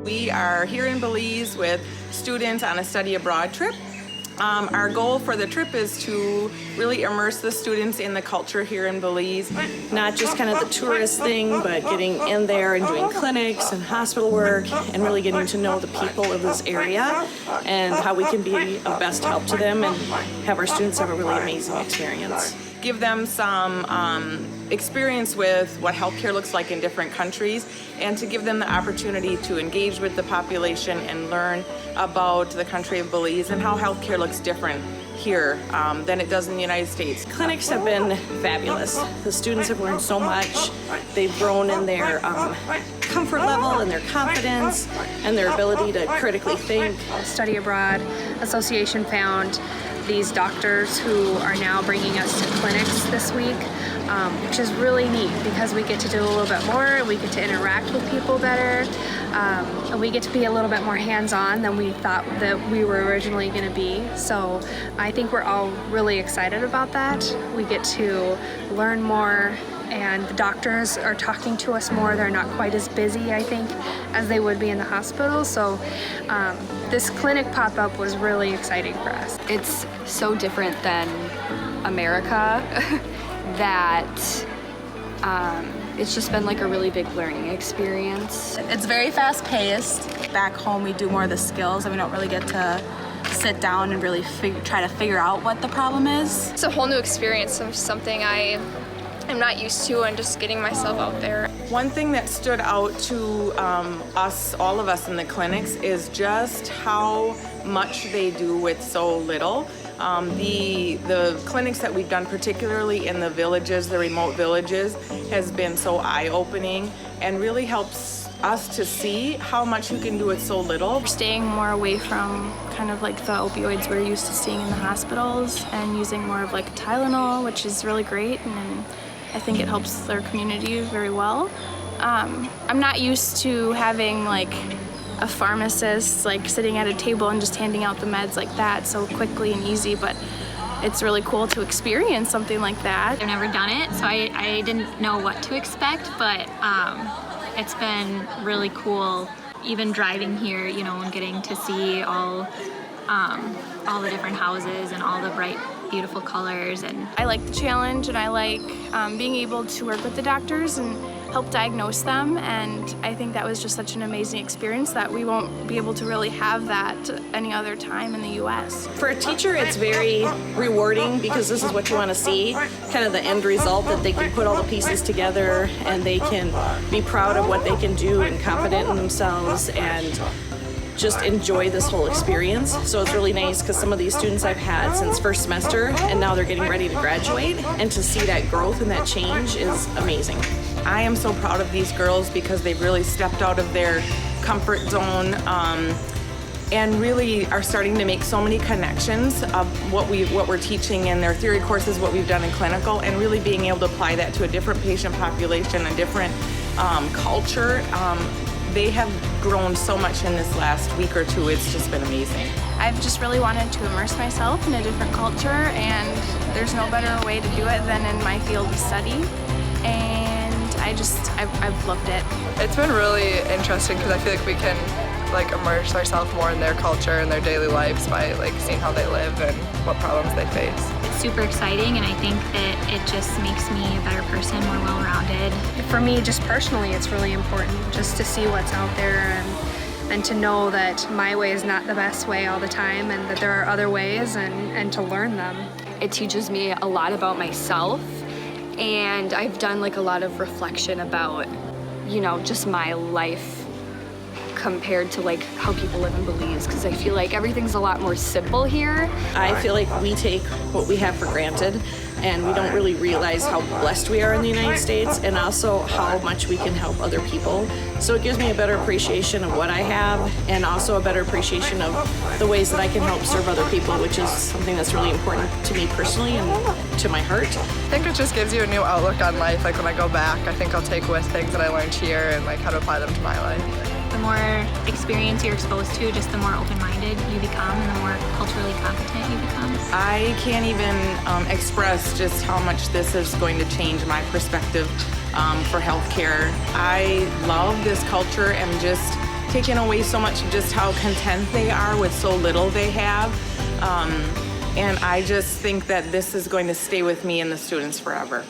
We are here in Belize with students on a study abroad trip. Our goal for the trip is to really immerse the students in the culture here in Belize. Not just kind of the tourist thing, but getting in there and doing clinics and hospital work and really getting to know the people of this area and how we can be of best help to them and have our students have a really amazing experience. Give them some experience with what healthcare looks like in different countries, and to give them the opportunity to engage with the population and learn about the country of Belize and how healthcare looks different here than it does in the United States. Clinics have been fabulous. The students have learned so much. They've grown in their comfort level and their confidence and their ability to critically think. Study Abroad Association found these doctors who are now bringing us to clinics this week, which is really neat because we get to do a little bit more, we get to interact with people better, and we get to be a little bit more hands-on than we thought that we were originally going to be. So I think we're all really excited about that. We get to learn more, and the doctors are talking to us more. They're not quite as busy, I think, as they would be in the hospital. So this clinic pop-up was really exciting for us. It's so different than America that it's just been like a really big learning experience. It's very fast-paced. Back home we do more of the skills and we don't really get to sit down and really try to figure out what the problem is. It's a whole new experience of something I'm not used to, and just getting myself out there. One thing that stood out to all of us in the clinics, is just how much they do with so little. The clinics that we've done, particularly in the villages, the remote villages, has been so eye-opening and really helps us to see how much you can do with so little. Staying more away from kind of like the opioids we're used to seeing in the hospitals and using more of like Tylenol, which is really great, and I think it helps their community very well. I'm not used to having like a pharmacist like sitting at a table and just handing out the meds like that so quickly and easy, but it's really cool to experience something like that. I've never done it, so I didn't know what to expect, but it's been really cool even driving here, you know, and getting to see all the different houses and all the bright, beautiful colors. And I like the challenge, and I like being able to work with the doctors and help diagnose them, and I think that was just such an amazing experience that we won't be able to really have that any other time in the U.S. For a teacher, it's very rewarding because this is what you want to see, kind of the end result, that they can put all the pieces together and they can be proud of what they can do and confident in themselves and just enjoy this whole experience. So it's really nice because some of these students I've had since first semester and now they're getting ready to graduate, and to see that growth and that change is amazing. I am so proud of these girls because they've really stepped out of their comfort zone and really are starting to make so many connections of what we're teaching in their theory courses, what we've done in clinical, and really being able to apply that to a different patient population, a different culture. They have grown so much in this last week or two. It's just been amazing. I've just really wanted to immerse myself in a different culture, and there's no better way to do it than in my field of study. And I've loved it. It's been really interesting because I feel like we can like immerse ourselves more in their culture and their daily lives by like seeing how they live and what problems they face. it's super exciting, and I think that it just makes me a better person, more well-rounded. For me, just personally, it's really important just to see what's out there and to know that my way is not the best way all the time, and that there are other ways, and to learn them. It teaches me a lot about myself, and I've done like a lot of reflection about, you know, just my life compared to like how people live in Belize, because I feel like everything's a lot more simple here. I feel like we take what we have for granted, and we don't really realize how blessed we are in the United States, and also how much we can help other people. So it gives me a better appreciation of what I have, and also a better appreciation of the ways that I can help serve other people, which is something that's really important to me personally and to my heart. I think it just gives you a new outlook on life. Like when I go back, I think I'll take with things that I learned here and like how to apply them to my life. The more experience you're exposed to, just the more open-minded you become and the more culturally competent you become. I can't even express just how much this is going to change my perspective for healthcare. I love this culture and just taken away so much of just how content they are with so little they have. And I just think that this is going to stay with me and the students forever.